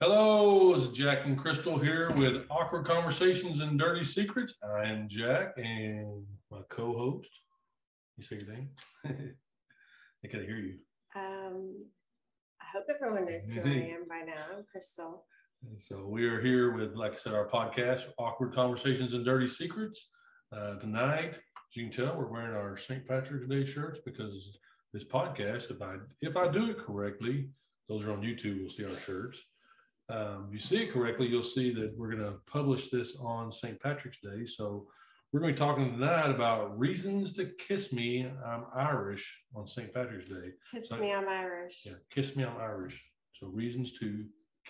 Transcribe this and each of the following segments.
Hello, it's Jack and Crystal here with Awkward Conversations and Dirty Secrets. I am Jack and my co-host. You say your name? I can't hear you. I hope everyone knows who I am by now. I'm Crystal. And so we are here with, like I said, our podcast, Awkward Conversations and Dirty Secrets. Tonight, as you can tell, we're wearing our St. Patrick's Day shirts because this podcast, if I do it correctly, those are on YouTube, you'll see our shirts. If you see it correctly, you'll see that we're going to publish this on St. Patrick's Day. So we're going to be talking tonight about reasons to kiss me, I'm Irish on St. Patrick's Day. Kiss me, I'm Irish. Yeah, kiss me, I'm Irish. So reasons to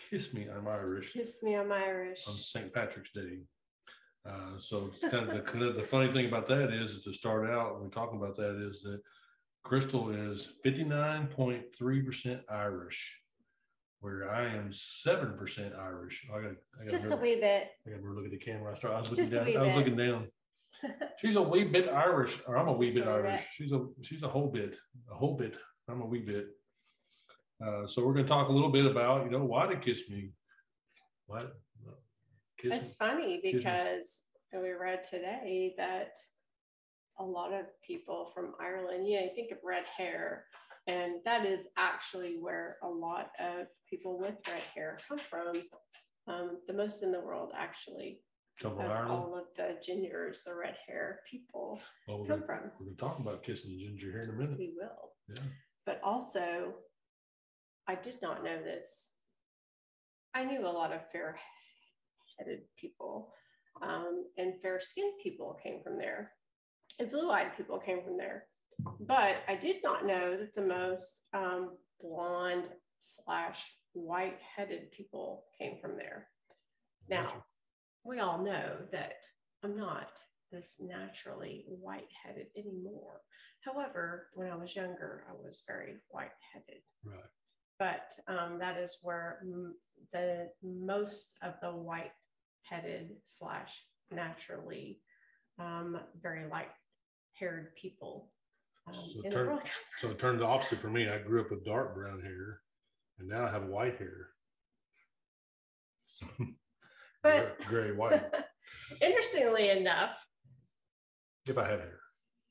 kiss me, I'm Irish. Kiss me, I'm Irish. On St. Patrick's Day. So it's kind of the funny thing about that is to start out, when we're talking about that, is that Crystal is 59.3% Irish, where I am 7% Irish. I got just a wee bit. I got to look at the camera. I was looking down. She's a wee bit Irish, or I'm a wee bit Irish. She's a whole bit. I'm a wee bit. So we're going to talk a little bit about, why to kiss me. What? It's funny because we read today that a lot of people from Ireland, you think of red hair, and that is actually where a lot of people with red hair come from. The most in the world, actually. Come from Ireland? All of the gingers, the red hair people come from. We're going to talk about kissing the ginger here in a minute. We will. Yeah. But also, I did not know this. I knew a lot of fair-headed people, and fair-skinned people came from there, and blue-eyed people came from there. But I did not know that the most blonde / white-headed people came from there. Now, we all know that I'm not this naturally white-headed anymore. However, when I was younger, I was very white-headed. Right. But that is where the most of the white-headed / naturally very light-haired people so it turned the opposite for me. I grew up with dark brown hair, and now I have white hair. So, but gray, white. Interestingly enough, if I had hair.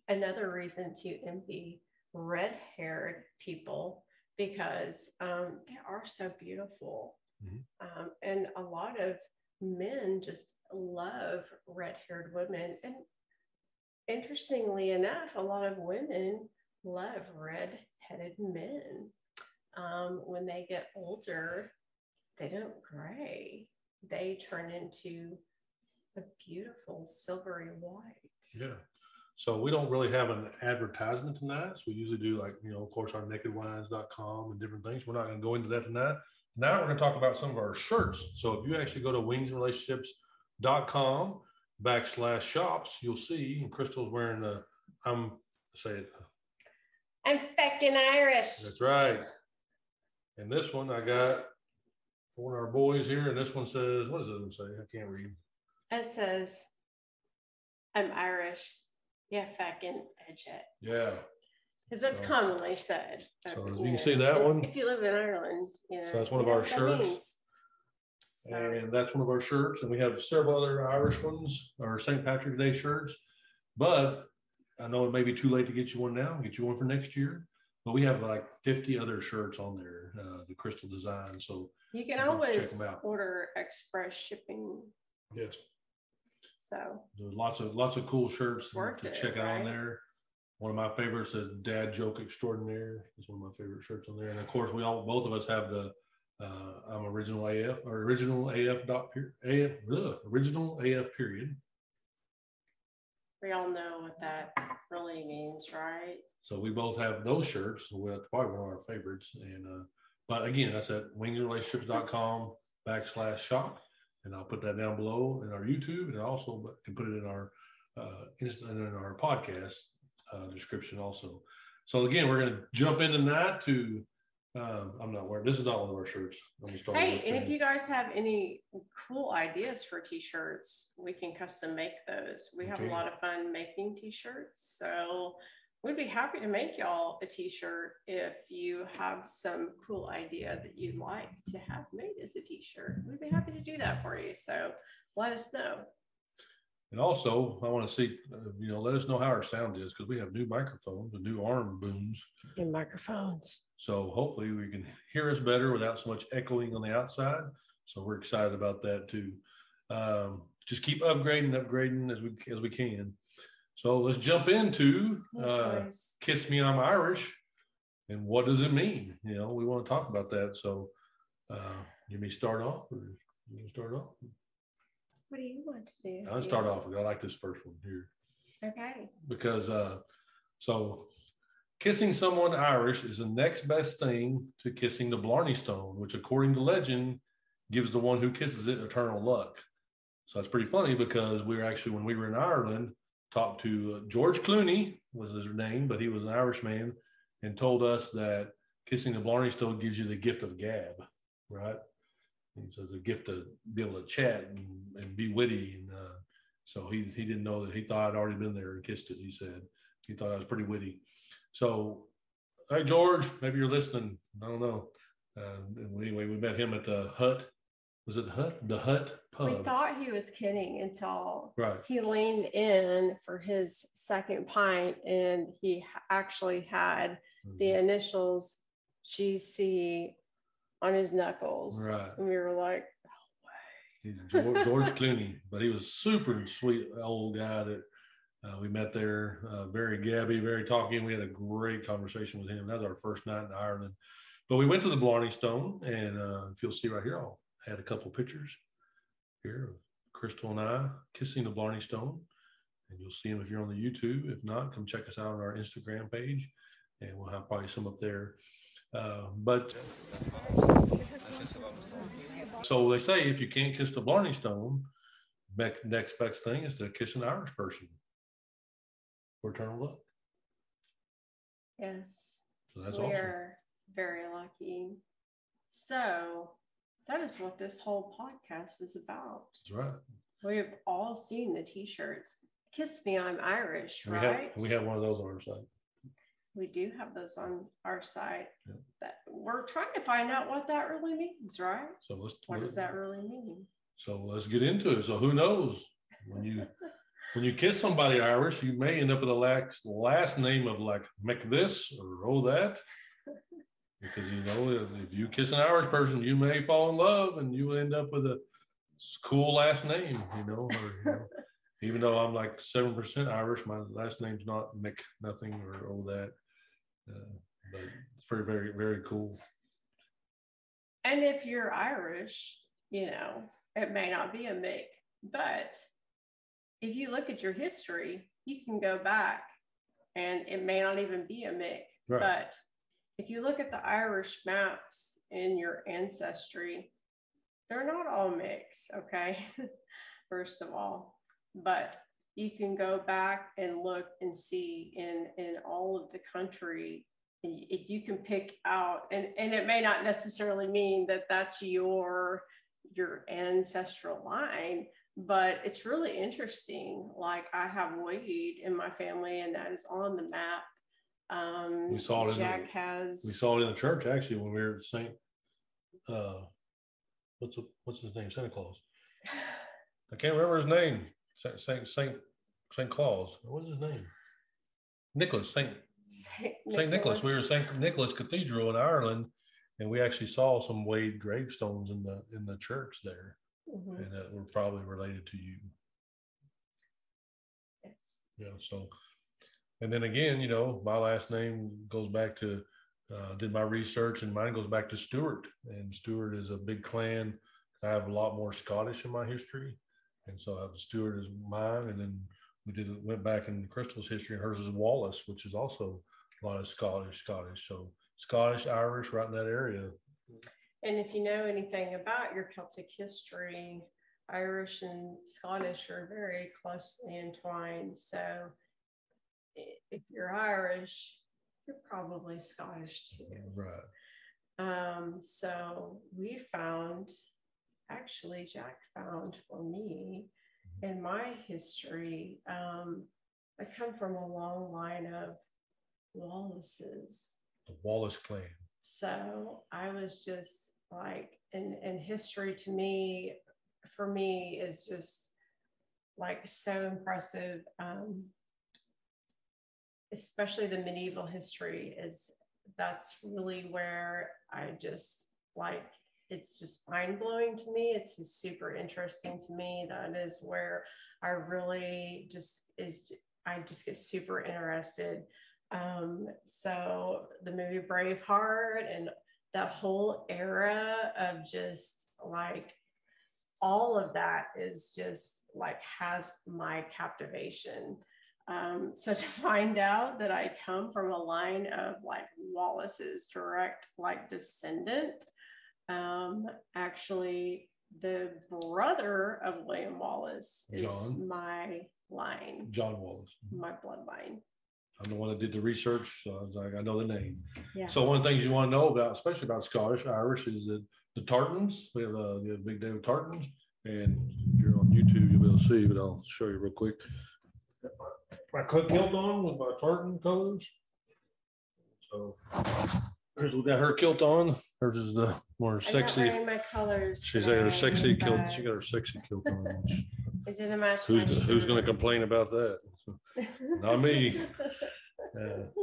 Another reason to envy red-haired people, because they are so beautiful. Mm-hmm. And a lot of men just love red-haired women. And interestingly enough, a lot of women love red-headed men. When they get older, they don't gray. They turn into a beautiful silvery white. Yeah. So we don't really have an advertisement tonight. So we usually do, like, of course, our nakedwines.com and different things. We're not going to go into that tonight. Now we're going to talk about some of our shirts. So if you actually go to wingsandrelationships.com/shops, you'll see, and Crystal's wearing I'm fucking Irish. That's right. And this one I got for one of our boys here. And this one says, what does it say? I can't read. It says, I'm Irish. Yeah, fucking edge it. Yeah. Because that's commonly said. So you can see that one. If you live in Ireland, So that's one of our shirts. And that's one of our shirts. And we have several other Irish ones, or St. Patrick's Day shirts. But I know it may be too late to get you one now, get you one for next year. But we have like 50 other shirts on there, the Crystal design. So you can always order express shipping. Yes. So there's lots of cool shirts to check out on there. One of my favorites is Dad Joke Extraordinaire. It's one of my favorite shirts on there. And of course, both of us have the I'm Original AF, or Original AF Original AF period. We all know what that really means, right? So we both have those shirts. So that's probably one of our favorites. And but again, that's at wingsandrelationships.com/shop. And I'll put that down below in our YouTube, and also can put it in our in our podcast description also. So again, we're going to jump into that to this is not one of our shirts. Hey, and if you guys have any cool ideas for t-shirts, we can custom make those. We have a lot of fun making t-shirts. So we'd be happy to make y'all a t-shirt if you have some cool idea that you'd like to have made as a t-shirt. We'd be happy to do that for you. So let us know. And also, I want to see, let us know how our sound is, because we have new microphones and new arm booms. New microphones. So hopefully we can hear us better without so much echoing on the outside. So we're excited about that too. Just keep upgrading as we can. So let's jump into Kiss Me, I'm Irish. And what does it mean? We want to talk about that. So you may start off, or you start off? What do you want to do? I'll start off. I like this first one here. Okay. Because so kissing someone Irish is the next best thing to kissing the Blarney Stone, which according to legend gives the one who kisses it eternal luck. So that's pretty funny, because we were actually, when we were in Ireland, talked to George Clooney was his name, but he was an Irishman, and told us that kissing the Blarney Stone gives you the gift of gab, right? And so the gift to be able to chat and be witty. And so he didn't know that. He thought I'd already been there and kissed it. He said he thought I was pretty witty. So, hey, George, maybe you're listening. I don't know. Anyway, we met him at the Hut. Was it the Hut? The Hut pub. We thought he was kidding until right. He leaned in for his second pint, and he actually had the initials GC on his knuckles. Right. And we were like, He's George Clooney, but he was super sweet old guy that we met there. Very gabby, very talking. We had a great conversation with him. That was our first night in Ireland. But we went to the Blarney Stone, and if you'll see right here, I'll add a couple pictures here of Crystal and I kissing the Blarney Stone. And you'll see them if you're on the YouTube. If not, come check us out on our Instagram page, and we'll have probably some up there. But so they say if you can't kiss the Blarney Stone, next best thing is to kiss an Irish person for eternal luck. yes, So that's we're awesome. very lucky. So that is what this whole podcast is about. That's right. We've all seen the t-shirts. Kiss Me, I'm Irish, right? We have one of those on our site. We do have those on our site. Yeah. That we're trying to find out what that really means, right? So what does that really mean? So let's get into it. So who knows? When you kiss somebody Irish, you may end up with a last name of like Mick this or oh that. Because if you kiss an Irish person, you may fall in love and you end up with a cool last name, even though I'm like 7% Irish, my last name's not Mick nothing or oh that. But it's very, very, very cool. And if you're Irish, it may not be a Mick, but if you look at your history, you can go back and it may not even be a Mick. Right. But if you look at the Irish maps in your ancestry, they're not all Micks, okay? First of all, but you can go back and look and see in all of the country, you can pick out, and it may not necessarily mean that that's your ancestral line, but it's really interesting. Like I have Wade in my family, and that is on the map. We saw it. We saw it in the church actually when we were at Saint. What's his name? Santa Claus. I can't remember his name. Saint Claus. What's his name? Nicholas. Saint Nicholas. We were at Saint Nicholas Cathedral in Ireland, and we actually saw some Wade gravestones in the church there, and that were probably related to you. Yes. Yeah. So, and then again, my last name goes back to. Did my research, and mine goes back to Stewart, and Stewart is a big clan. I have a lot more Scottish in my history, and so I have Stewart as mine, and then went back in Crystal's history, and hers is Wallace, which is also a lot of Scottish. So Scottish, Irish, right in that area. And if you know anything about your Celtic history, Irish and Scottish are very closely entwined. So if you're Irish, you're probably Scottish too. Right. So we found, actually Jack found for me in my history, I come from a long line of Wallaces. The Wallace clan. So I was just like, and history to me, for me, is just like so impressive. Especially the medieval history that's really where I just like, it's just mind blowing to me. It's just super interesting to me. That is where I really I just get super interested. So the movie Braveheart and that whole era of just like all of that is just like has my captivation. So to find out that I come from a line of like Wallace's direct like descendant, actually the brother of William Wallace is my line. John Wallace. My bloodline. I'm the one that did the research, so I was like, I know the name. Yeah. So one of the things you want to know about, especially about Scottish, Irish, is that the tartans. We have a big day with tartans, and if you're on YouTube, you'll be able to see, but I'll show you real quick. My kilt on with my tartan colors. So hers, we got her kilt on. Hers is the more sexy. I'm not wearing my colors. She's got her sexy kilt. She got her sexy kilt on. It didn't match. Who's going to complain about that? So, not me.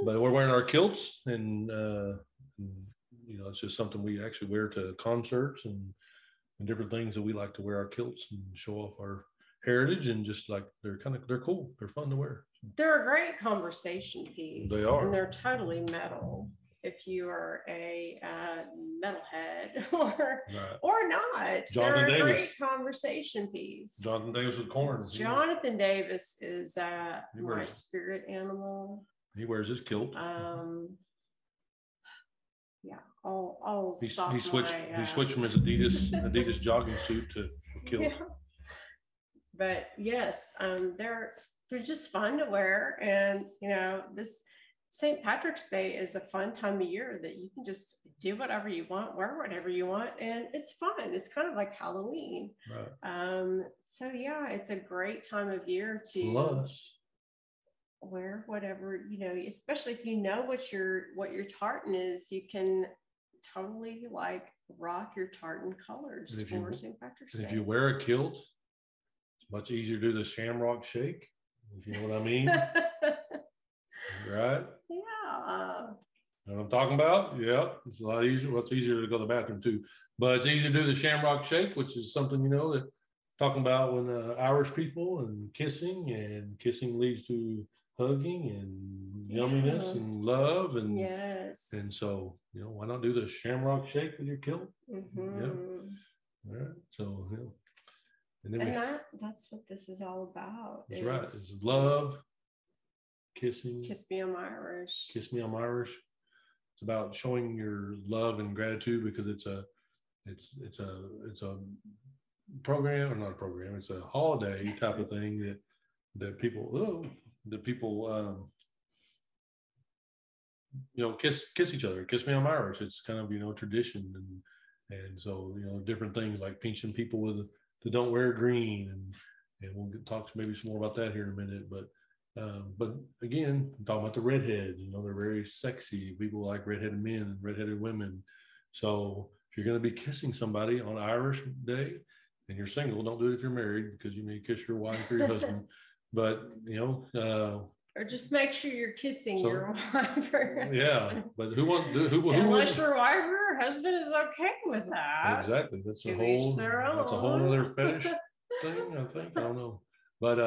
But we're wearing our kilts, and you know, it's just something we actually wear to concerts and different things that we like to wear our kilts and show off our heritage, and just like they're cool. They're fun to wear. They're a great conversation piece. They are. And they're totally metal. If you are a metalhead or not, Jonathan they're a Davis. great conversation piece. Jonathan Davis with corn. Jonathan Davis is my spirit animal. He wears his kilt. Yeah, I'll stop. He switched from his Adidas jogging suit to kilt. Yeah. But yes, they're just fun to wear, and you know, this St. Patrick's Day is a fun time of year that you can just do whatever you want, wear whatever you want, and it's fun. It's kind of like Halloween. Right. So yeah, it's a great time of year to wear whatever, you know, especially if you know what your tartan is, you can totally like rock your tartan colors for St. Patrick's Day. If you wear a kilt, it's much easier to do the shamrock shake, if you know what I mean. Right? Yeah. Know what I'm talking about? Yeah. It's a lot easier. Well, it's easier to go to the bathroom too, but it's easy to do the shamrock shake, which is something, you know, that talking about when Irish people and kissing leads to hugging and yumminess and love, and yes, and so, you know, why not do the shamrock shake with your kilt? Mm-hmm. Yeah. All right. So, you know, and then that's what this is all about. That's right. It's love, kissing. Kiss me, I'm Irish. Kiss me, I'm Irish. It's about showing your love and gratitude, because it's a program, or not a program. It's a holiday type of thing that people you know, kiss each other. Kiss me, I'm Irish. It's kind of, you know, tradition, and so, you know, different things like pinching people that don't wear green, and we'll talk maybe some more about that here in a minute. But again, I'm talking about the redheads. You know, they're very sexy. People like redheaded men and redheaded women. So if you're going to be kissing somebody on Irish Day and you're single, don't do it if you're married, because you may kiss your wife or your husband. But, you know, or just make sure you're kissing your wife or husband. Yeah, but unless your wife or your husband is okay with that. Exactly. That's a whole other fetish thing, I think. I don't know. But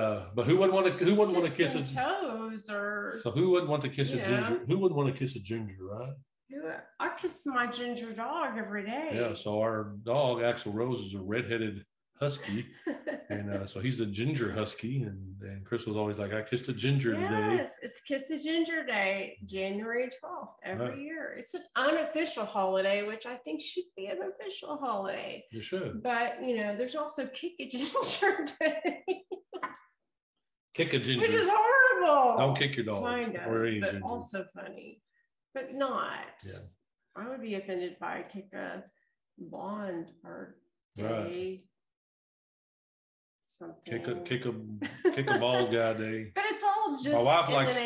who wouldn't want to kiss a toes, or so who wouldn't want to kiss a ginger? Who wouldn't want to kiss a ginger, right? I kiss my ginger dog every day. Yeah, so our dog Axl Rose is a redheaded husky, and so he's the ginger husky, and Chris was always like, I kissed a ginger today. Yes, it's Kiss a Ginger Day, January 12th every year. It's an unofficial holiday, which I think should be an official holiday. You should. But, you know, there's also Kick a Ginger Day. Kick a ginger. Which is horrible. Don't kick your dog. Kind of, or any but ginger. Also funny. But not. Yeah. I would be offended by Kick a Blonde or Day. Right. something. Kick a bald guy day. But it's all just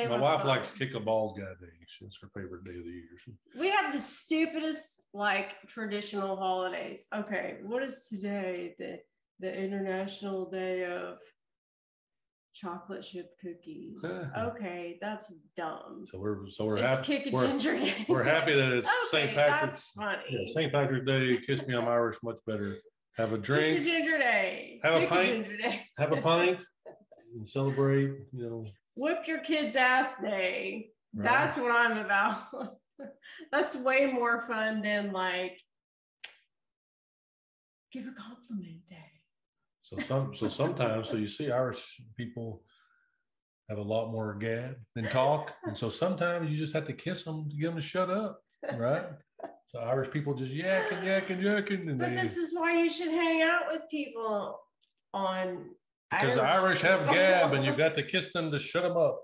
my wife likes kick a bald guy day. It's her favorite day of the year. We have the stupidest traditional holidays. Okay, what is today? The International Day of Chocolate Chip Cookies. Okay, that's dumb. So we're it's happy. Kick a Ginger Day. We're happy that it's St. Patrick's. That's funny. Yeah, St. Patrick's Day. Kiss me, I'm Irish. Much better. Have a drink. Kiss a Ginger Day. Have a pint. Have a pint and celebrate. Whip your kid's ass day. Right. That's what I'm about. That's way more fun than give a compliment day. So sometimes you see Irish people have a lot more gab than talk, and so sometimes you just have to kiss them to get them to shut up, right? So Irish people just yakking. But this is why you should hang out with people because the Irish have gab, and you've got to kiss them to shut them up.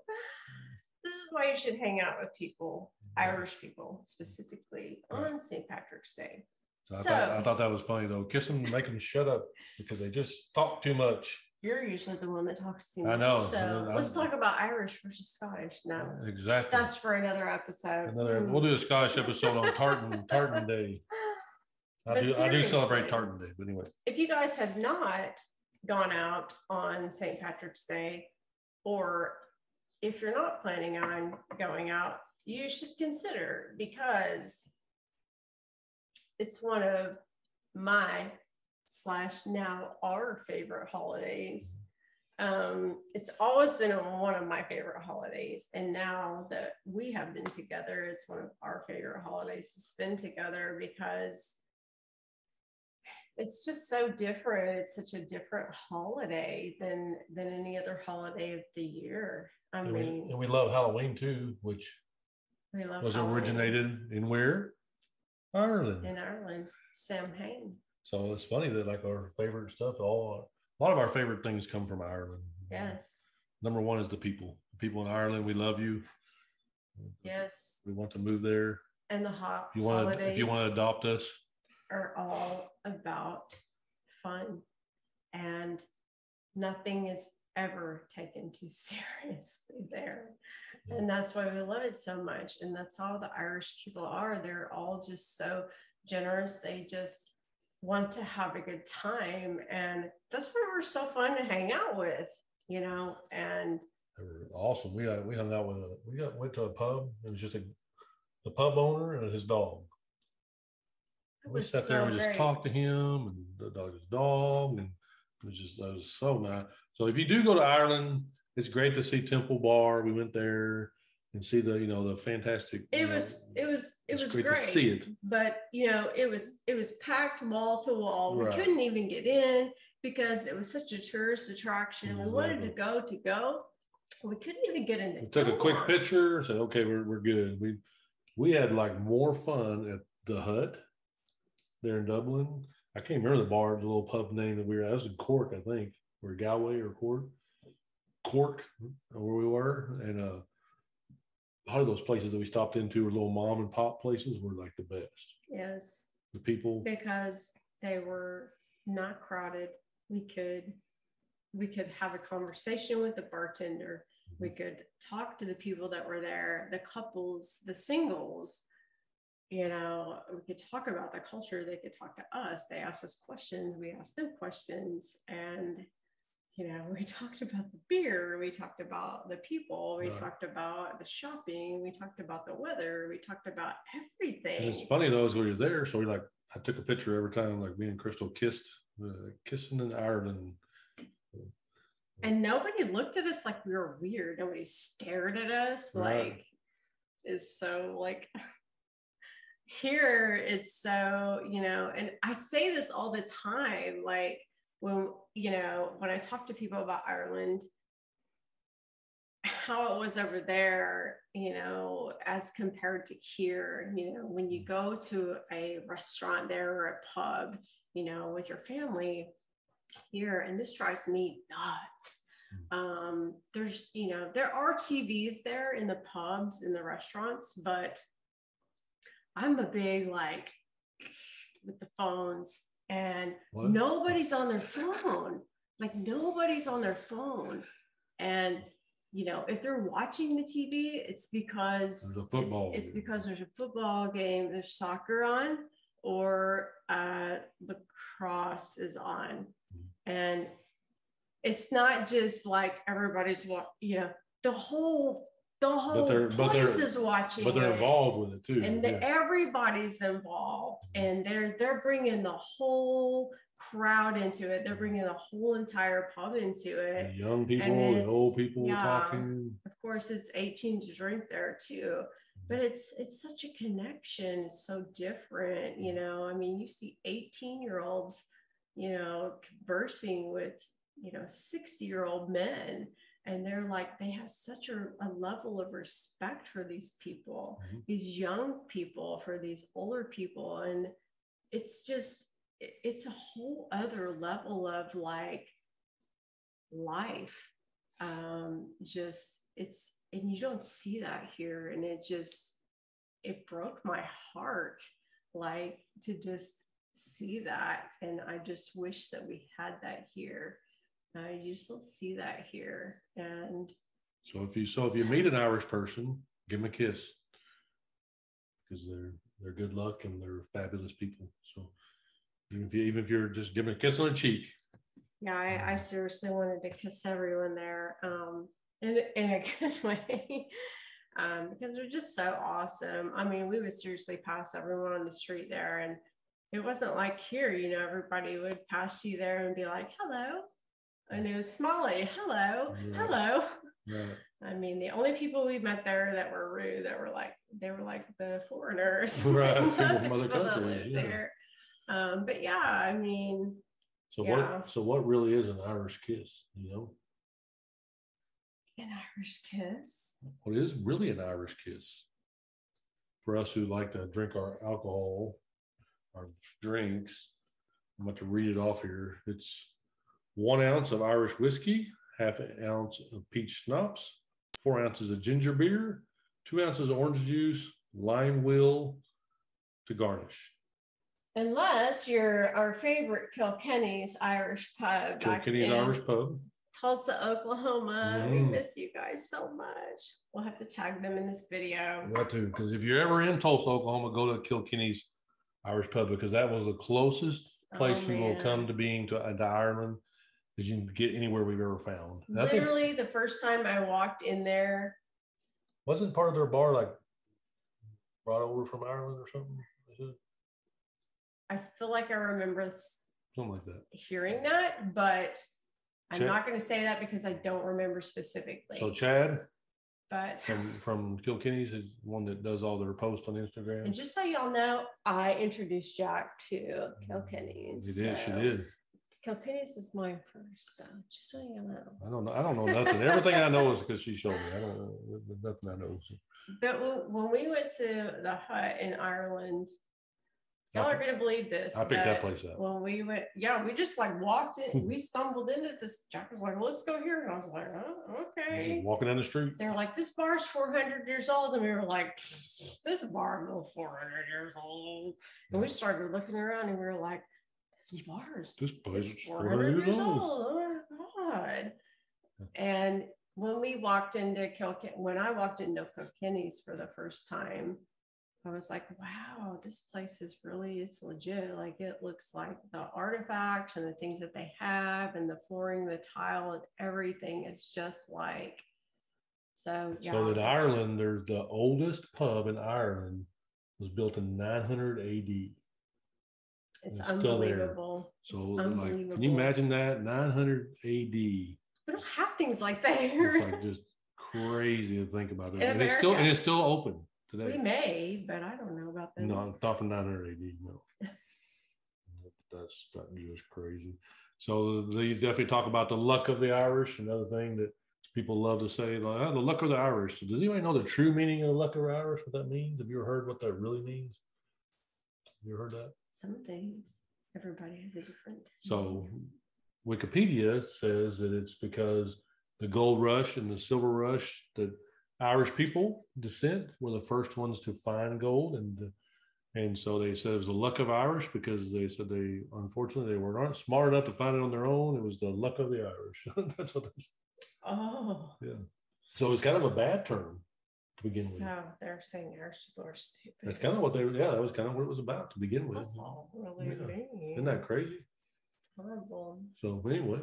This is why you should hang out with people, Irish people specifically, on St. Patrick's Day. So I thought that was funny though. Kiss them, make them shut up because they just talk too much. You're usually the one that talks too much. I know. So let's talk about Irish versus Scottish now. Exactly. That's for another episode. We'll do a Scottish episode on Tartan Day. I do celebrate Tartan Day, but anyway. If you guys have not gone out on St. Patrick's Day, or if you're not planning on going out, you should consider, because it's one of my / now our favorite holidays. It's always been one of my favorite holidays, and now that we have been together, it's one of our favorite holidays to spend together, because it's just so different. It's such a different holiday than any other holiday of the year. And we love Halloween too, which was originated in where? Ireland. In Ireland, Samhain. So it's funny that our favorite stuff, a lot of our favorite things come from Ireland. Yes. Number one is the people. The people in Ireland, we love you. Yes. We want to move there. And the holidays. If you want to adopt us. Are all about fun, and nothing is ever taken too seriously there. Yeah. And that's why we love it so much. And that's how the Irish people are. They're all just so generous. They just want to have a good time. And that's why we're so fun to hang out with, and they were awesome. We hung out went to a pub. It was just the pub owner and his dog. We sat there and we just talked to him and his dog, and it was so nice. So if you do go to Ireland, it's great to see Temple Bar. We went there and see the fantastic. It was great to see it, but it was packed wall to wall. We couldn't even get in because it was such a tourist attraction. Exactly. We wanted to go. We couldn't even get in. We took a quick picture. Said, "Okay, we're good." We had more fun at the Hut there in Dublin. I can't remember the little pub name that we were at. It was in Cork, I think, or Galway or Cork, where we were. And a lot of those places that we stopped into were little mom and pop places were the best. Yes. The people. Because they were not crowded. We could have a conversation with the bartender. Mm-hmm. We could talk to the people that were there, the couples, the singles. We could talk about the culture. They could talk to us. They asked us questions. We asked them questions. And, we talked about the beer. We talked about the people. We talked about the shopping. We talked about the weather. We talked about everything. And it's funny though, as we were there. So I took a picture every time, me and Crystal kissing in Ireland. And nobody looked at us like we were weird. Nobody stared at us. Right. Is so here it's so, and I say this all the time, when I talk to people about Ireland, how it was over there, as compared to here, when you go to a restaurant there or a pub, with your family here, and this drives me nuts. There's, there are TVs there in the pubs, in the restaurants, but I'm a big with the phones, and nobody's on their phone. like nobody's on their phone. And you know, if they're watching the TV, it's because it's because there's a football game, there's soccer on, or lacrosse is on. And it's not just like everybody's you know, the whole place is watching, but they're involved with it too, and everybody's involved, and they're bringing the whole crowd into it. They're bringing the whole entire pub into it. The young people, the old people talking. Of course, it's 18 to drink there too, but it's such a connection. It's so different, you know. I mean, you see 18-year-olds, you know, conversing with, you know, 60-year-old men, and they're like, they have such a level of respect for these people, these young people, for these older people. And it's just, it's a whole other level of like life. Just, it's, and you don't see that here. And it broke my heart, like, to just see that. And I just wish that we had that here. You still see that here. And so if you meet an Irish person, give them a kiss, because they're good luck and they're fabulous people. So even if you're just giving a kiss on the cheek. Yeah, I seriously wanted to kiss everyone there, in a good way, because they're just so awesome. I mean, we would seriously pass everyone on the street there, and it wasn't like here, you know, everybody would pass you there and be like, hello. And they would smile at you, hello, hello. Right. I mean, the only people we met there that were rude, they were like the foreigners, right? People from other countries, there. But yeah, I mean, so what really is an Irish kiss? You know, an Irish kiss. What is really an Irish kiss? For us who like to drink our alcohol, our drinks, I'm about to read it off here. It's 1 ounce of Irish whiskey, half an ounce of peach schnapps, 4 ounces of ginger beer, 2 ounces of orange juice, lime wheel to garnish. Unless you're our favorite Kilkenny's Irish pub. Kilkenny's Irish pub. Tulsa, Oklahoma. We miss you guys so much. We'll have to tag them in this video. Got to, because if you're ever in Tulsa, Oklahoma, go to Kilkenny's Irish pub, because that was the closest place you will come to being to Ireland as you can get anywhere we've ever found. Literally, the first time I walked in there, wasn't part of their bar like brought over from Ireland or something? I feel like I remember something like that, hearing that, but I'm not going to say that because I don't remember specifically. So Chad, but from Kilkenny's, is one that does all their posts on Instagram. And just so y'all know, I introduced Jack to Kilkenny's. She did. Kilkenny's is mine first, so just so you know. I don't know nothing. Everything I know is because she showed me. I don't know nothing I know. But when we went to the hut in Ireland, y'all are gonna believe this. I picked that place up. When we went, we just like walked in. We stumbled into this. Jack was like, "Let's go here," and I was like, "Oh, okay." Walking down the street. They're like, "This bar's 400 years old," and we were like, "This bar is 400 years old." And we started looking around, and we were like, "This place is 400 years old. Oh my God!" And when we walked into when I walked into Kilkenny's for the first time, I was like, wow, this place is really, it's legit. Like, it looks like the artifacts and the things that they have and the flooring, the tile, and everything. It's just like, so yeah. So in Ireland, there's the oldest pub in Ireland was built in 900 AD. It's unbelievable. So like, can you imagine that? 900 AD. We don't have things like that here. It's like just crazy to think about it. And it's still open today. We may, but I don't know about that. No, not from 900 AD. No, that's just crazy. So they definitely talk about the luck of the Irish. Another thing that people love to say, like, oh, the luck of the Irish. So does anybody know the true meaning of the luck of the Irish? What that means? Have you ever heard what that really means? Have you ever heard that? Some things. Everybody has a different. So Wikipedia says that it's because the gold rush and the silver rush, the Irish people descent were the first ones to find gold and And so they said it was the luck of Irish because they said unfortunately, they weren't smart enough to find it on their own. It was the luck of the Irish. That's what they said. Oh. Yeah. So it's kind of a bad term to begin with. So they're saying Irish people are stupid. That's kind of what that was kind of what it was about to begin with. That's all really mean. Isn't that crazy? Horrible. So anyway,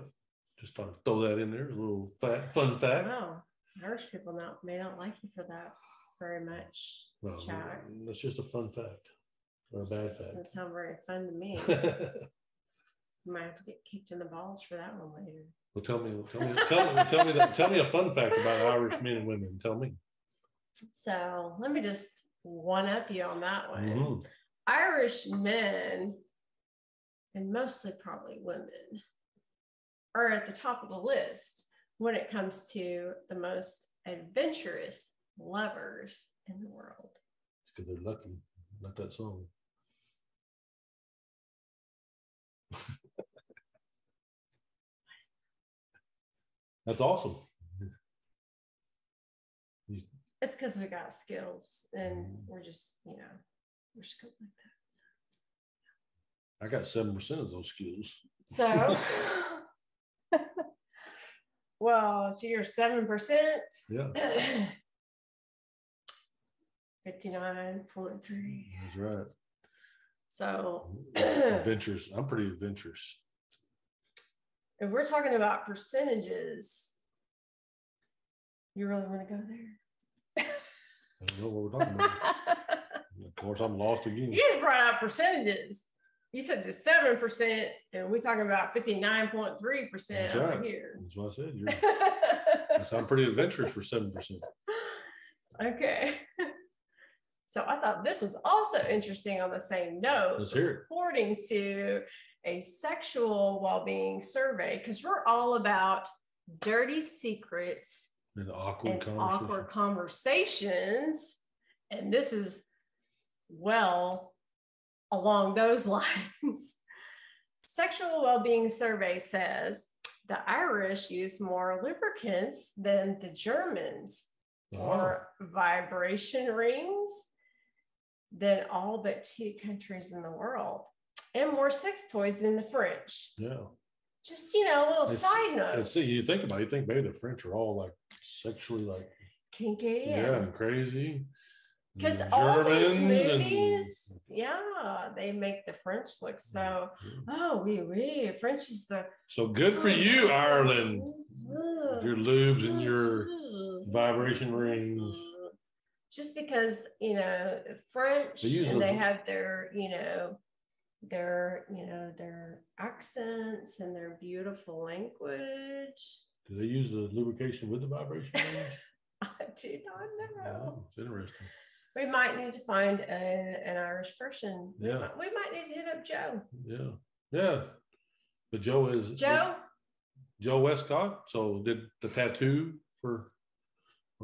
just thought to throw that in there, a little fun fact. Wow. Irish people may not like you for that very much. Well, Jack. that's just a fun fact or a bad fact. Doesn't sound very fun to me. You might have to get kicked in the balls for that one later. Well, tell me a fun fact about Irish men and women. Tell me. So let me just one up you on that one. Mm-hmm. Irish men, and mostly probably women, are at the top of the list when it comes to the most adventurous lovers in the world. It's because they're lucky. Not that song. That's awesome. It's because we got skills and we're just, we're skilled like that. I got 7% of those skills. So, well, so you're 7%. Yeah. 59.3. That's right. So adventurous. I'm pretty adventurous. If we're talking about percentages, you really want to go there? I don't know what we're talking about. Of course, I'm lost again. You just brought out percentages. You said just 7%, and we're talking about 59.3% over right. here. That's what I said. I'm pretty adventurous for 7%. Okay. So I thought this was also interesting on the same note. Let's hear it. According to a sexual well-being survey, because we're all about dirty secrets and awkward conversations. And this is well along those lines. Sexual well-being survey says the Irish use more lubricants than the Germans, or vibration rings than all but 2 countries in the world, and more sex toys than the French. Yeah. Just, a little side note. See, you think maybe the French are all like sexually like kinky. Yeah, and crazy. Because all these movies, they make the French look so, oui, French is the... So good for you, Ireland. Your lubes and your vibration rings. Just because, French, and they have their, their accents and their beautiful language. Do they use the lubrication with the vibration rings? I do not know. Oh, it's interesting. We might need to find an Irish person. Yeah. We might need to hit up Joe. Yeah. Yeah. But Joe is... Joe Westcott. So did the tattoo on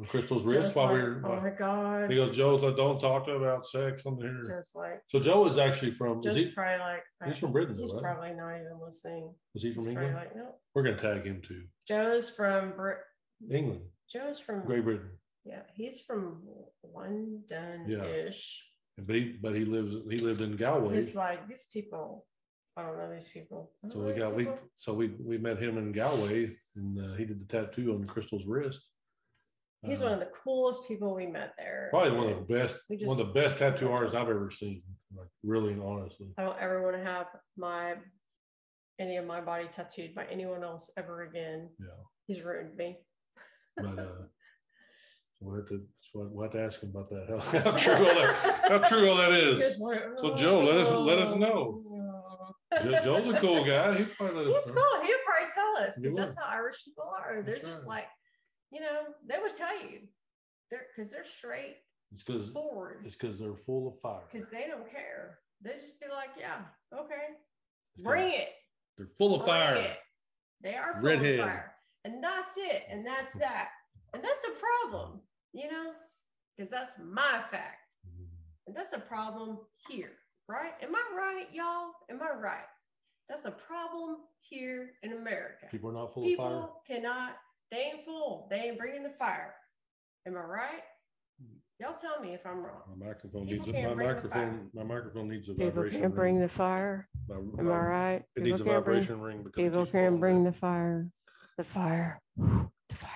Crystal's wrist while we were... Oh my God. He goes, Joe's like, don't talk to her about sex on here. Just like... So Joe is actually from... Joe's probably like... He's from Britain, He's right? probably not even listening. Was he from England? Like, no. We're going to tag him too. Joe's from... England. Joe's from... Great Britain. Yeah, he's from London-ish. Yeah. But he lived in Galway. It's like these people... I don't know these people. So we met him in Galway, and he did the tattoo on Crystal's wrist. He's one of the coolest people we met there. Probably one of the best tattoo artists I've ever seen. Like really and honestly. I don't ever want to have any of my body tattooed by anyone else ever again. Yeah. He's ruined me. But we'll have to ask him about that. How true all that is. Like, so Joe, let us know. Joe's a cool guy. He's cool. He'll probably tell us, because that's how Irish people are. They're just like, they would tell you. Because they're straight. It's forward. It's because they're full of fire. Because they don't care. They just be like, yeah, okay. Bring it. They're full of fire. They are full of fire. And that's it. And that's that. And that's a problem, because that's my fact. And that's a problem here, right? Am I right, y'all? Am I right? That's a problem here in America. People are not full of fire. People cannot, they ain't full. They ain't bringing the fire. Am I right? Y'all tell me if I'm wrong. My microphone People needs can't bring the fire. my microphone needs a People vibration can't bring ring. the fire. Am I right? It needs a People can't bring. vibration ring because People can't bring the fire. The fire. The fire.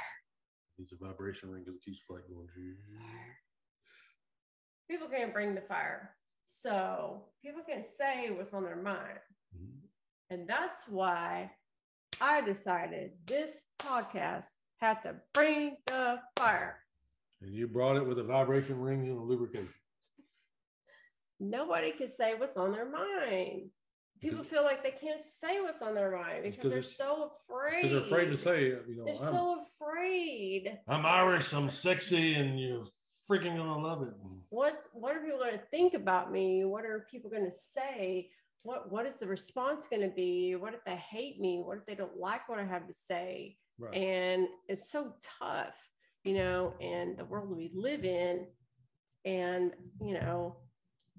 It needs a vibration ring because it keeps like going. People can't bring the fire. So people can say what's on their mind. And that's why I decided this podcast had to bring the fire. And you brought it with the vibration rings and the lubrication. Nobody can say what's on their mind. People feel like they can't say what's on their mind because they're so afraid. Because they're afraid to say it. You know, they're so afraid. I'm Irish, I'm sexy, and you're freaking gonna love it. What are people going to think about me? What are people going to say? What is the response going to be? What if they hate me? What if they don't like what I have to say? Right. And it's so tough, you know, and the world we live in, and, you know,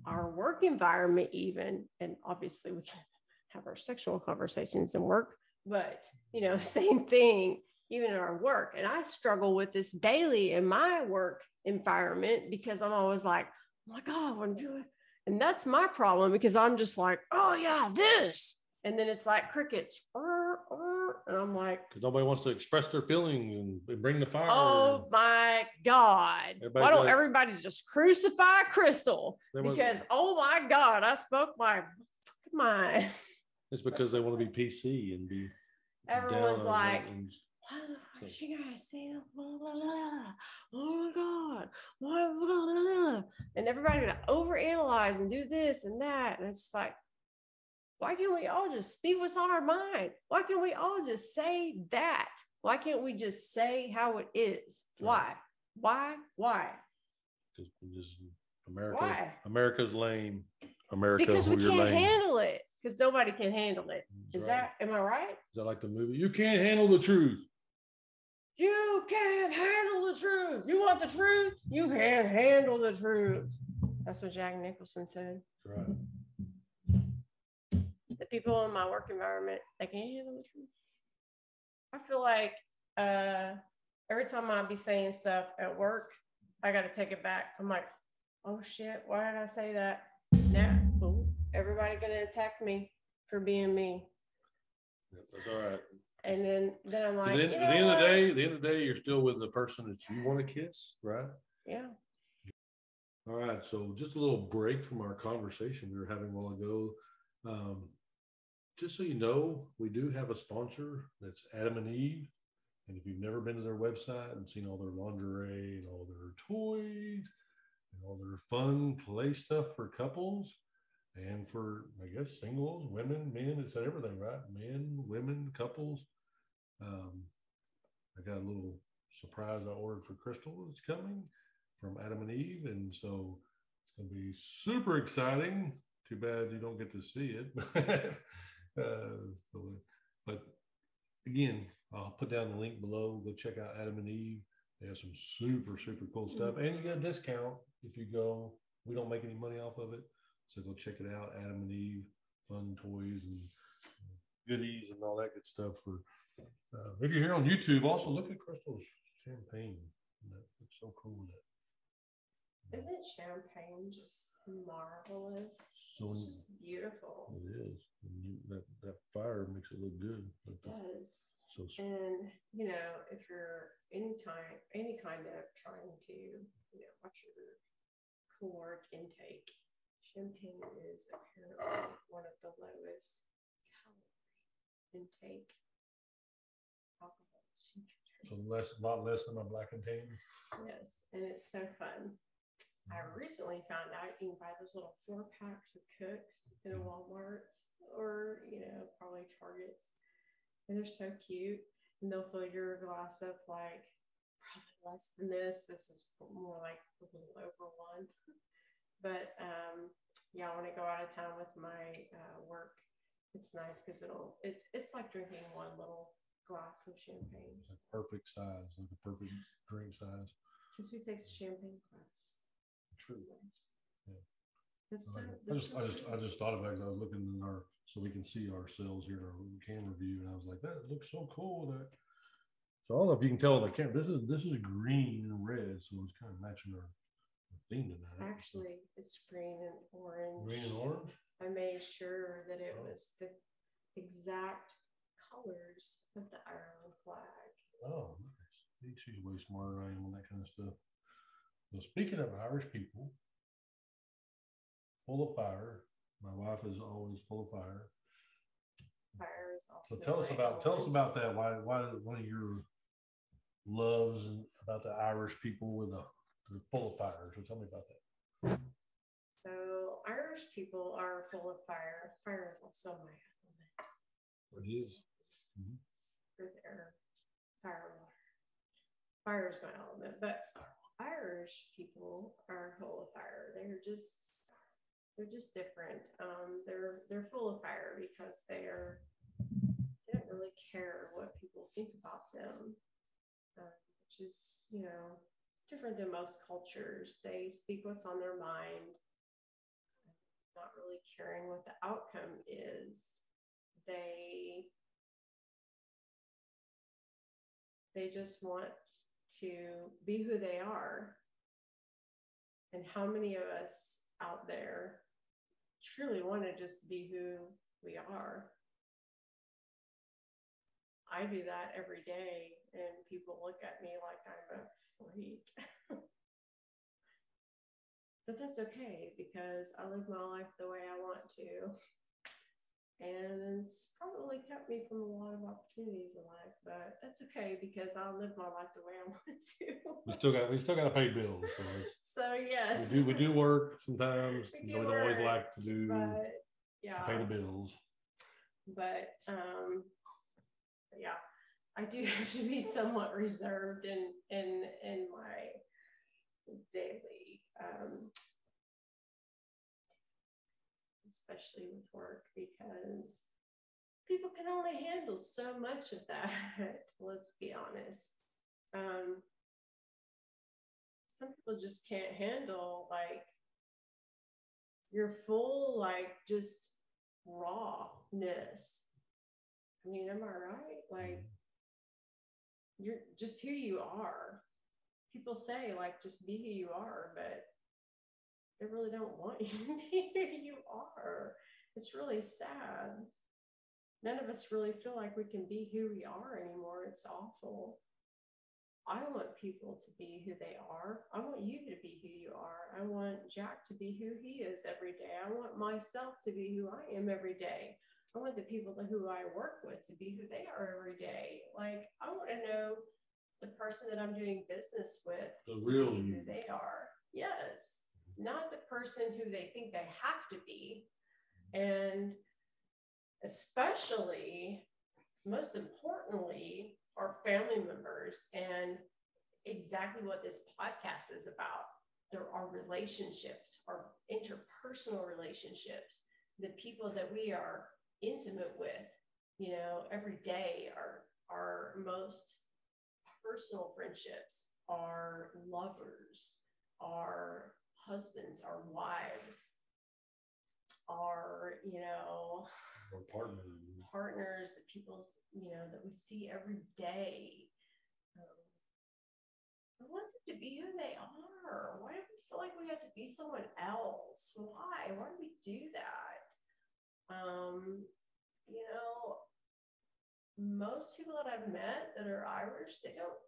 our work environment even, and obviously we can have our sexual conversations and work, but, you know, same thing, even in our work. And I struggle with this daily in my work environment because I'm always like, oh my God, what am I doing? And that's my problem because I'm just like, oh yeah, this. And then it's like crickets. And I'm like, because nobody wants to express their feelings and bring the fire. Oh my God. Why don't everybody just crucify Crystal? Because, oh my God, I spoke my fucking mind. It's because they want to be PC and be. Everyone's like, why is she gonna say that? Blah, blah, blah. Oh my God. Blah, blah, blah. And everybody gonna overanalyze and do this and that. And it's like, why can't we all just speak what's on our mind? Why can't we all just say that? Why can't we just say how it is? Why? Because just America. Why? America's lame. America, because we can't lame. handle it. Because nobody can handle it. Is that, am I right? Is that like the movie? You can't handle the truth. You can't handle the truth. You want the truth? You can't handle the truth. That's what Jack Nicholson said. Right. The people in my work environment, they can't handle the truth. I feel like every time I be saying stuff at work, I got to take it back. I'm like, oh shit, why did I say that? Now, everybody gonna attack me for being me. Yep, that's all right. And then I'm like, at the end of the day, you're still with the person that you want to kiss, right? Yeah. All right. So just a little break from our conversation we were having a while ago. Just so you know, we do have a sponsor that's Adam and Eve. And if you've never been to their website and seen all their lingerie and all their toys and all their fun play stuff for couples and for, I guess, singles, women, men, it said everything, right? Men, women, couples. I got a little surprise I ordered for Crystal that's coming from Adam and Eve. And so it's going to be super exciting. Too bad you don't get to see it. But again, I'll put down the link below. Go check out Adam and Eve. They have some super, super cool stuff. And you get a discount if you go. We don't make any money off of it. So go check it out. Adam and Eve, fun toys and goodies and all that good stuff. For if you're here on YouTube, also look at Crystal's champagne. It's so cool. Isn't champagne just marvelous? It's just beautiful. It is. That fire makes it look good. It does. So, and you know, if you're any kind of trying to, you know, watch your caloric intake, champagne is apparently one of the lowest calorie intake alcohols. So a lot less than my black and tan. Yes, and it's so fun. I recently found out you can buy those little 4-packs of Cooks in Walmart's or, you know, probably Target's. And they're so cute. And they'll fill your glass up like probably less than this. This is more like a little over one. But yeah, when I go out of town with my work, it's nice because it's like drinking one little glass of champagne. It's a perfect size, like a perfect drink size. Just who takes a champagne class? True. Nice. Yeah. I just thought about it because I was looking in so we can see ourselves here in our camera view, and I was like, that looks so cool. So So I don't know if you can tell the camera. This is green and red, so it's kind of matching our theme tonight. Actually, it's green and orange. Green and orange. I made sure that it was the exact colors of the Ireland flag. Oh, nice. She's way smarter than I am on that kind of stuff. So speaking of Irish people, full of fire. My wife is always full of fire. Fire is also. So tell us about that. Why one of your loves and about the Irish people with they're full of fire. So tell me about that. So Irish people are full of fire. Fire is also my element. It is. Mm-hmm. For their fire and water. Fire is my element, but Irish people are full of fire. They're just different. They're full of fire because they don't really care what people think about them, which is, different than most cultures. They speak what's on their mind, not really caring what the outcome is. They just want to be who they are. And how many of us out there truly want to just be who we are? I do that every day, and people look at me like I'm a freak. But that's okay, because I live my life the way I want to. And it's probably kept me from a lot of opportunities in life, but that's okay, because I'll live my life the way I want to. We still got to pay bills. So yes, we do work sometimes. We don't always like to do. But yeah, pay the bills. But yeah, I do have to be somewhat reserved in my daily, especially with work, because people can only handle so much of that. Let's be honest. Some people just can't handle like your full, like, just rawness. I mean, am I right? Like, you're just who you are. People say, like, just be who you are, but they really don't want you to be who you are. It's really sad. None of us really feel like we can be who we are anymore. It's awful. I want people to be who they are. I want you to be who you are. I want Jack to be who he is every day. I want myself to be who I am every day. I want the people who I work with to be who they are every day. Like, I want to know the person that I'm doing business with the real who you. they are. Yes, not the person who they think they have to be. And especially, most importantly, our family members, and exactly what this podcast is about. There are relationships, our interpersonal relationships, the people that we are intimate with, every day, our most personal friendships, our lovers, our husbands, our wives, our, partners, the people, that we see every day. I want them to be who they are. Why do we feel like we have to be someone else? Why do we do that? Most people that I've met that are Irish, they don't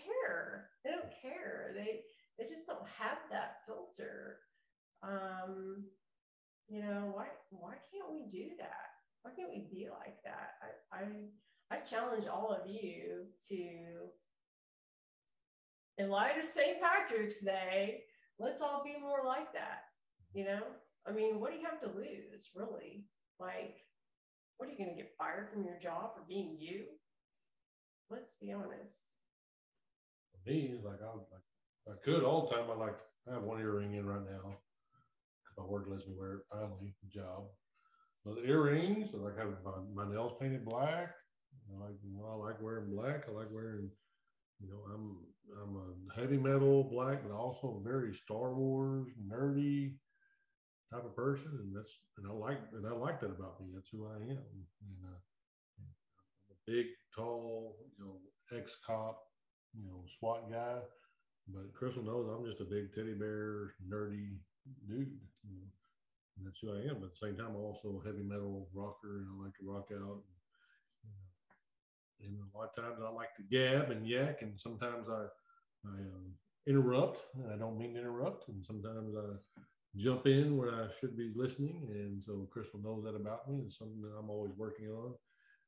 care. They don't care. They just don't have that filter. Why can't we do that? Why can't we be like that? I challenge all of you to, in light of St. Patrick's Day, let's all be more like that. I mean, what do you have to lose, really? Like, what, are you going to get fired from your job for being you? Let's be honest. For me, like I could all the time. I have one earring in right now. My work lets me wear it finally, job. But the earrings, I like having my nails painted black. I like wearing black. I like wearing, I'm a heavy metal black, but also very Star Wars nerdy type of person, and I like that about me. That's who I am. And I'm big, tall, ex-cop, SWAT guy. But Crystal knows I'm just a big teddy bear, nerdy dude. And that's who I am. But at the same time, I'm also a heavy metal rocker, and I like to rock out. And a lot of times I like to gab and yak, and sometimes I interrupt, and I don't mean to interrupt, and sometimes I jump in where I should be listening. And so Crystal knows that about me. It's something that I'm always working on.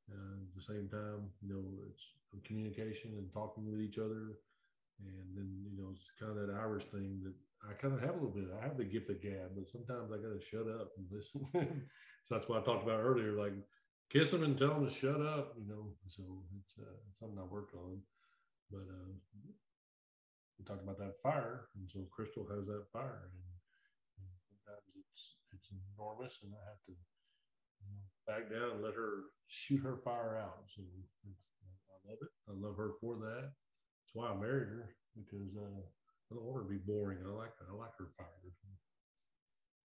At the same time, it's communication and talking with each other. And then, it's kind of that Irish thing that I kind of have a little bit. I have the gift of gab, but sometimes I got to shut up and listen. So that's what I talked about earlier, like kiss them and tell them to shut up, So it's something I work on. But we talked about that fire. And so Crystal has that fire. And sometimes it's enormous, and I have to back down and let her shoot her fire out. So I love it. I love her for that. That's why I married her, because I don't want her to be boring. I like her fire.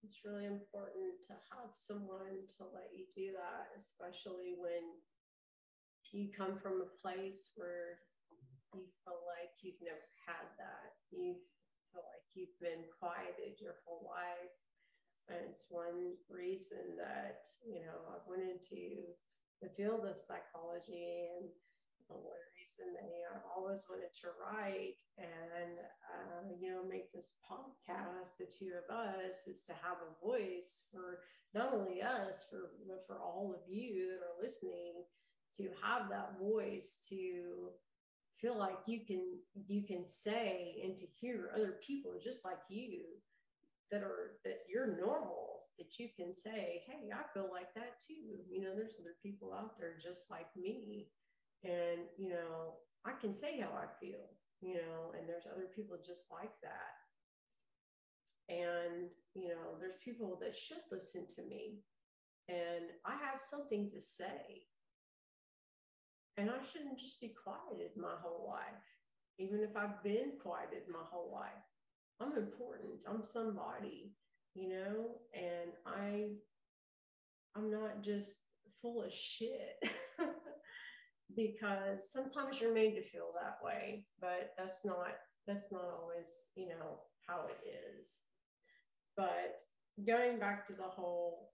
It's really important to have someone to let you do that, especially when you come from a place where you feel like you've never had that. You feel like you've been quieted your whole life. And it's one reason that, I went into the field of psychology, and one reason that I always wanted to write and make this podcast, the two of us, is to have a voice for not only us, but for all of you that are listening, to have that voice, to feel like you can say and to hear other people just like you that you're normal, that you can say, hey, I feel like that too. There's other people out there just like me. And, I can say how I feel, and there's other people just like that. And, there's people that should listen to me, and I have something to say. And I shouldn't just be quieted my whole life, even if I've been quieted my whole life. I'm important. I'm somebody, and I'm not just full of shit. Because sometimes you're made to feel that way, but that's not always, how it is. But going back to the whole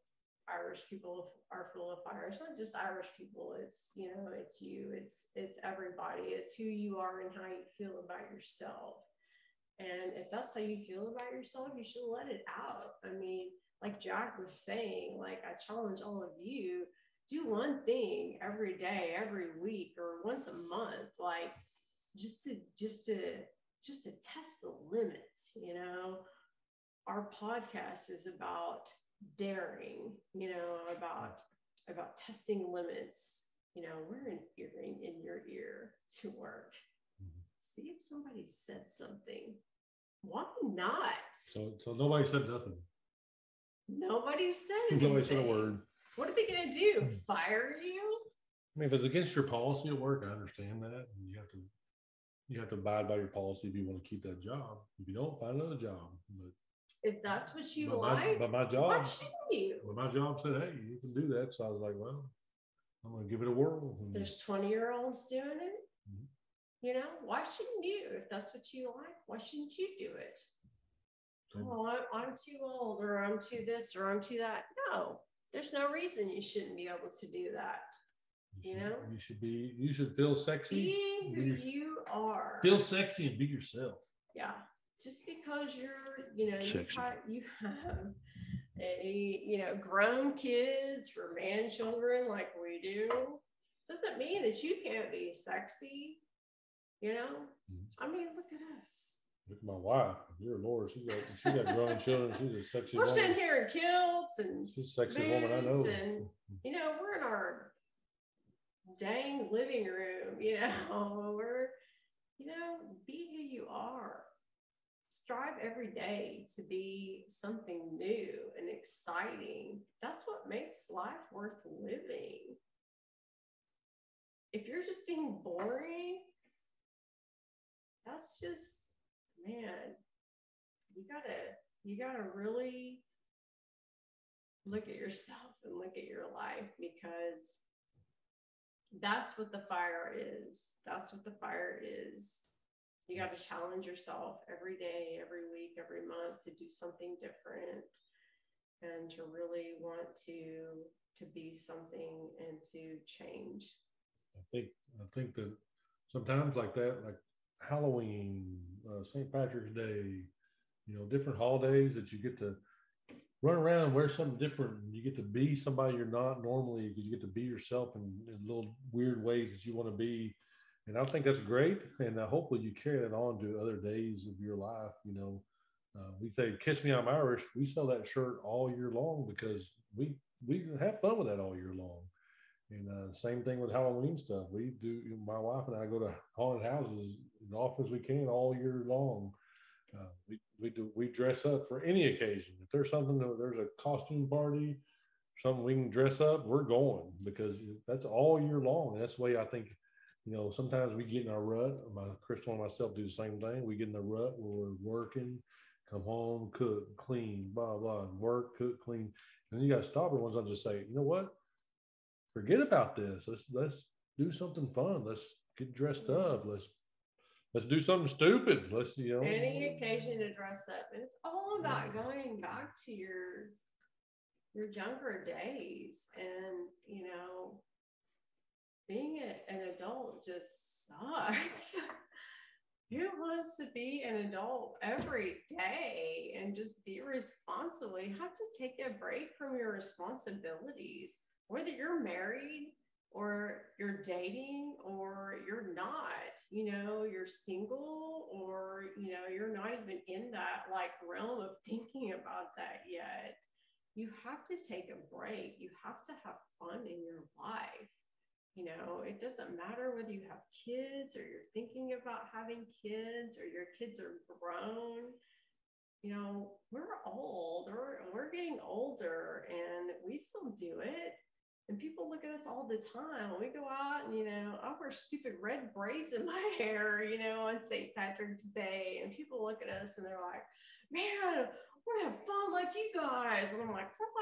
Irish people are full of fire, it's not just Irish people, it's, it's you, it's everybody, it's who you are and how you feel about yourself. And if that's how you feel about yourself, you should let it out. I mean, like Jack was saying, like, I challenge all of you, do one thing every day, every week, or once a month, like just to test the limits. Our podcast is about daring, about testing limits. We're in your ear to work. See if somebody said something. Why not? So nobody said nothing. Nobody said anything. Nobody said a word. What are they going to do? Fire you? I mean, if it's against your policy at work, I understand that. And you have to abide by your policy if you want to keep that job. If you don't, find another job. But if that's what you like, but my job, why shouldn't you? But my job said, hey, you can do that. So I was like, well, I'm going to give it a whirl. There's 20-year-olds doing it. Mm-hmm. Why shouldn't you? If that's what you like, why shouldn't you do it? Oh, I'm too old, or I'm too this, or I'm too that. No, there's no reason you shouldn't be able to do that. You should feel sexy. Be who you are. Feel sexy and be yourself. Yeah. Just because you have grown kids or man children like we do, doesn't mean that you can't be sexy. I mean, look at us. Look at my wife. Dear Lord, she got grown children. She's a sexy woman. We're sitting here in kilts and she's a sexy woman, I know. And we're in our dang living room. We're be who you are. Strive every day to be something new and exciting. That's what makes life worth living. If you're just being boring, that's just, man, you gotta really look at yourself and look at your life, because That's what the fire is. That's what the fire is. You got to challenge yourself every day, every week, every month to do something different, and to really want to be something and to change. I think that sometimes like that, like Halloween, St. Patrick's Day, different holidays that you get to run around and wear something different. And you get to be somebody you're not normally, because you get to be yourself in little weird ways that you want to be. And I think that's great. And hopefully you carry that on to other days of your life. We say, "Kiss Me, I'm Irish." We sell that shirt all year long because we have fun with that all year long. And same thing with Halloween stuff. We do. My wife and I go to haunted houses as often as we can all year long. We dress up for any occasion. If there's something, there's a costume party, something we can dress up, we're going, because that's all year long. That's the way I think. Sometimes we get in our rut. Crystal and myself do the same thing. We get in the rut where we're working, come home, cook, clean, blah blah, work, cook, clean, and then you got to stop it once. I just say, you know what? Forget about this. Let's do something fun. Let's get dressed up. Let's do something stupid. Any occasion to dress up. And it's all about going back to your younger days. And being an adult just sucks. Who wants to be an adult every day and just be responsible? You have to take a break from your responsibilities, whether you're married or you're dating or you're not. You're single, or you're not even in that realm of thinking about that yet. You have to take a break. You have to have fun in your life. It doesn't matter whether you have kids or you're thinking about having kids or your kids are grown. We're old, we're getting older, and we still do it. And people look at us all the time. We go out and, I wear stupid red braids in my hair, on St. Patrick's Day. And people look at us and they're like, "Man, we're gonna have fun like you guys." And I'm like, we're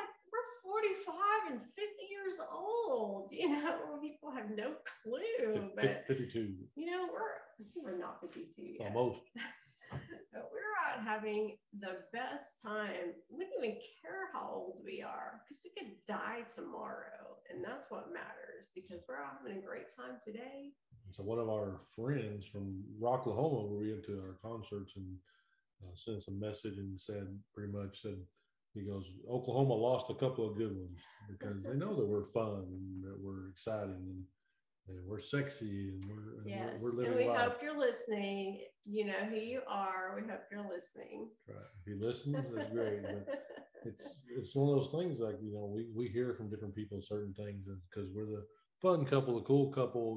45 and 50 years old. People have no clue. But 52. we're not 52 yet. Almost. But we're out having the best time. We don't even care how old we are, because we could die tomorrow. And that's what matters, because we're having a great time today. So one of our friends from Rocklahoma, where we went to our concerts, and sent us a message and said, he goes, "Oklahoma lost a couple of good ones because they know that we're fun and that we're exciting and we're sexy and we're living and we life." hope you're listening. You know who you are. We hope you're listening. Right. If you listen, that's great. But it's one of those things, like, we hear from different people certain things, because we're the fun couple, the cool couple.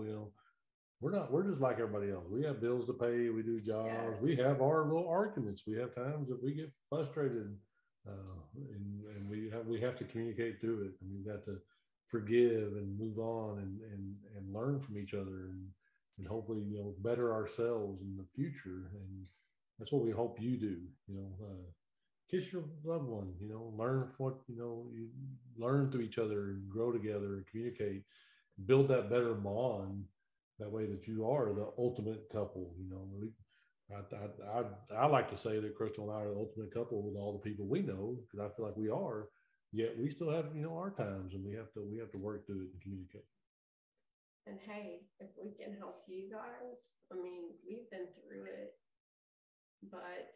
We're just like everybody else. We have bills to pay. We do jobs. Yes. We have our little arguments. We have times that we get frustrated, and we have to communicate through it. And we've got to forgive and move on and learn from each other, and hopefully, better ourselves in the future. And that's what we hope you do. Kiss your loved one. Learn from what you learn through each other, and grow together and communicate, build that better bond. That way that you are the ultimate couple. I like to say that Crystal and I are the ultimate couple with all the people we know, because I feel like we are. Yet we still have our times, and we have to work through it and communicate. And hey, if we can help you guys, we've been through it, but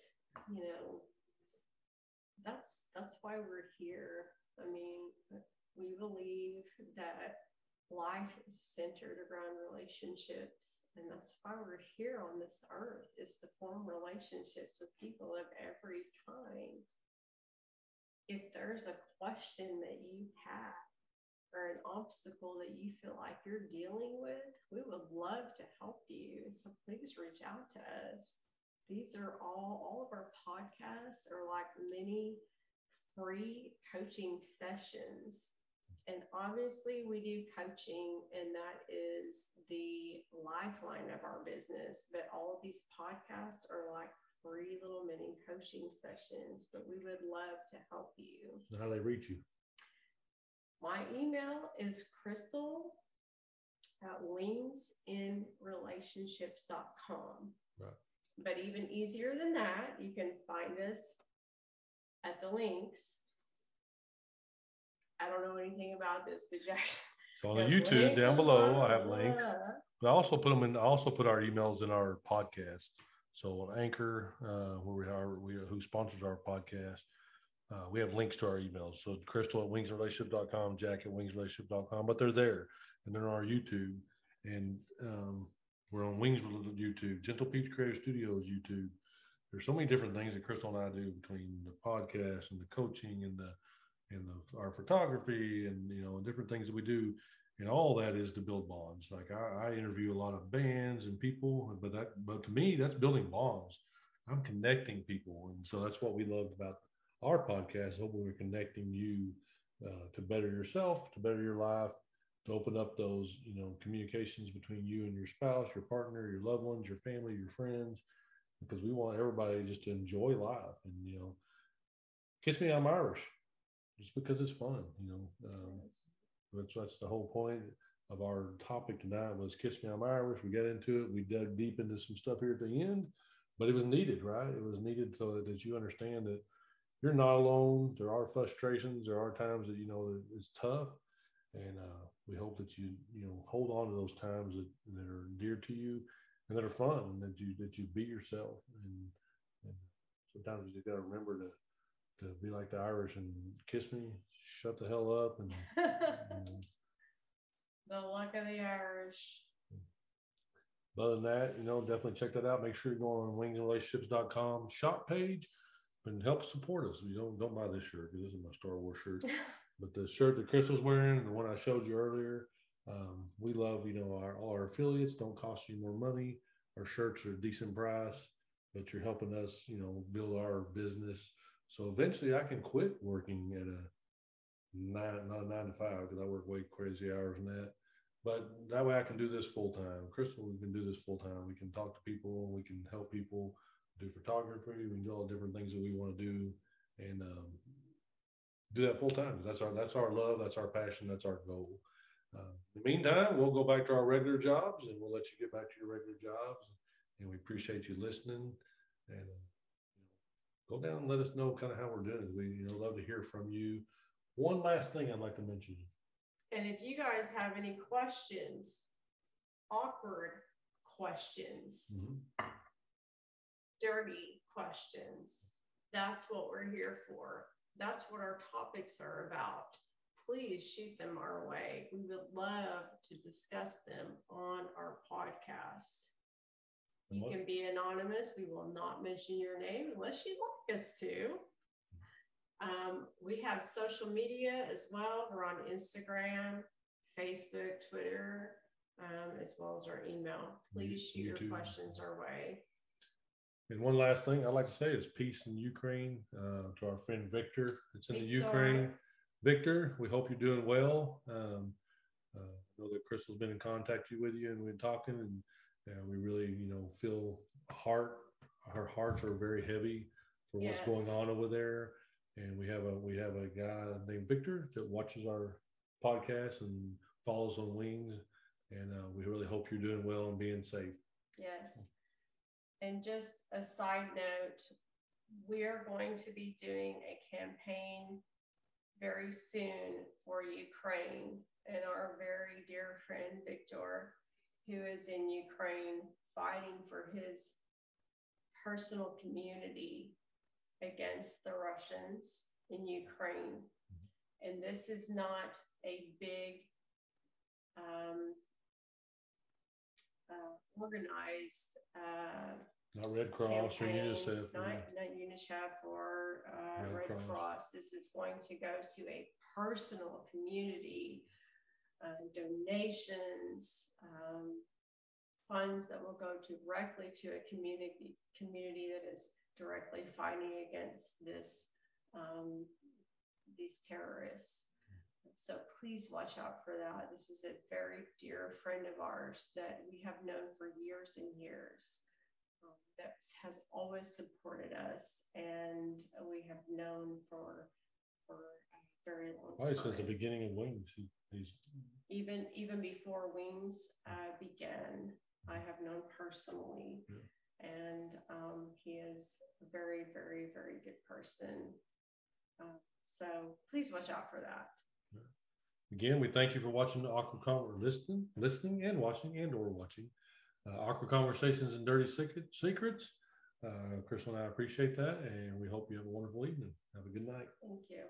that's why we're here. We believe that life is centered around relationships, and that's why we're here on this earth, is to form relationships with people of every kind. If there's a question that you have, or an obstacle that you feel like you're dealing with, we would love to help you. So please reach out to us. These are all of our podcasts are like mini free coaching sessions. And obviously we do coaching, and that is the lifeline of our business. But all of these podcasts are like free little mini coaching sessions, but we would love to help you. How do they reach you? My email is Crystal at wingsinrelationships.com. Right. But even easier than that, you can find us at the links. I don't know anything about this, but Jack. So on the YouTube down below, I have links. But I also put them in. I also put our emails in our podcast. So on Anchor, where who sponsors our podcast, we have links to our emails. So Crystal at wingsrelationship.com, Jack at wingsrelationship.com, but they're there and they're on our YouTube. And we're on Wings YouTube, Gentle Peach Creative Studios YouTube. There's so many different things that Crystal and I do between the podcast and the coaching and our photography and different things that we do. And all that is to build bonds. Like I interview a lot of bands and people, but to me, that's building bonds. I'm connecting people. And so that's what we love about our podcast. Hopefully we're connecting you to better yourself, to better your life, to open up those, communications between you and your spouse, your partner, your loved ones, your family, your friends, because we want everybody just to enjoy life. And, kiss me, I'm Irish, just because it's fun, That's the whole point of our topic tonight was Kiss Me, I'm Irish. We got into it. We dug deep into some stuff here at the end, but it was needed, right? It was needed so that you understand that you're not alone. There are frustrations. There are times that, it's tough. And we hope that you hold on to those times that are dear to you and that are fun, and that you beat yourself. And sometimes you got to remember to be like the Irish and kiss me, shut the hell up, and the luck of the Irish. Other than that, definitely check that out. Make sure you go on wingsrelationships.com shop page and help support us. You don't buy this shirt because this is my Star Wars shirt, but the shirt that Chris was wearing, the one I showed you earlier, we love. All our affiliates don't cost you more money. Our shirts are a decent price, but you're helping us, build our business. So eventually, I can quit working at not a 9 to 5 because I work way crazy hours than that. But that way, I can do this full time. Crystal, we can do this full time. We can talk to people. We can help people do photography. We can do all different things that we want to do, and do that full time. That's our love. That's our passion. That's our goal. In the meantime, we'll go back to our regular jobs, and we'll let you get back to your regular jobs. And we appreciate you listening. And go down and let us know kind of how we're doing. We love to hear from you. One last thing I'd like to mention. And if you guys have any questions, awkward questions, dirty questions, that's what we're here for. That's what our topics are about. Please shoot them our way. We would love to discuss them on our podcast. You can be anonymous. We will not mention your name unless you'd like us to. We have social media as well. We're on Instagram, Facebook, Twitter, as well as our email. Please shoot your questions our way. And one last thing I'd like to say is peace in Ukraine, to our friend Victor. It's in the Ukraine. Victor, we hope you're doing well. I know that Crystal's been in contact with you and we've been talking, and we really, feel our hearts are very heavy for what's going on over there. And we have a guy named Victor that watches our podcast and follows on Wings. And we really hope you're doing well and being safe. Yes. And just a side note, we are going to be doing a campaign very soon for Ukraine, and our very dear friend Victor, who is in Ukraine fighting for his personal community against the Russians in Ukraine. And this is not a big organized not Red Cross campaign, or UNICEF. Not UNICEF or Red Cross. This is going to go to a personal community, donations, funds that will go directly to a community that is directly fighting against these terrorists. So please watch out for that. This is a very dear friend of ours that we have known for years and years, that has always supported us, and we have known for a very long time. Since the beginning of Wings, he's even before Wings began, I have known personally, and he is a very, very, very good person. So please watch out for that. Again, we thank you for watching the Awkward listening and watching and/or watching Awkward Conversations and Dirty Secrets. Crystal and I appreciate that, and we hope you have a wonderful evening. Have a good night. Thank you.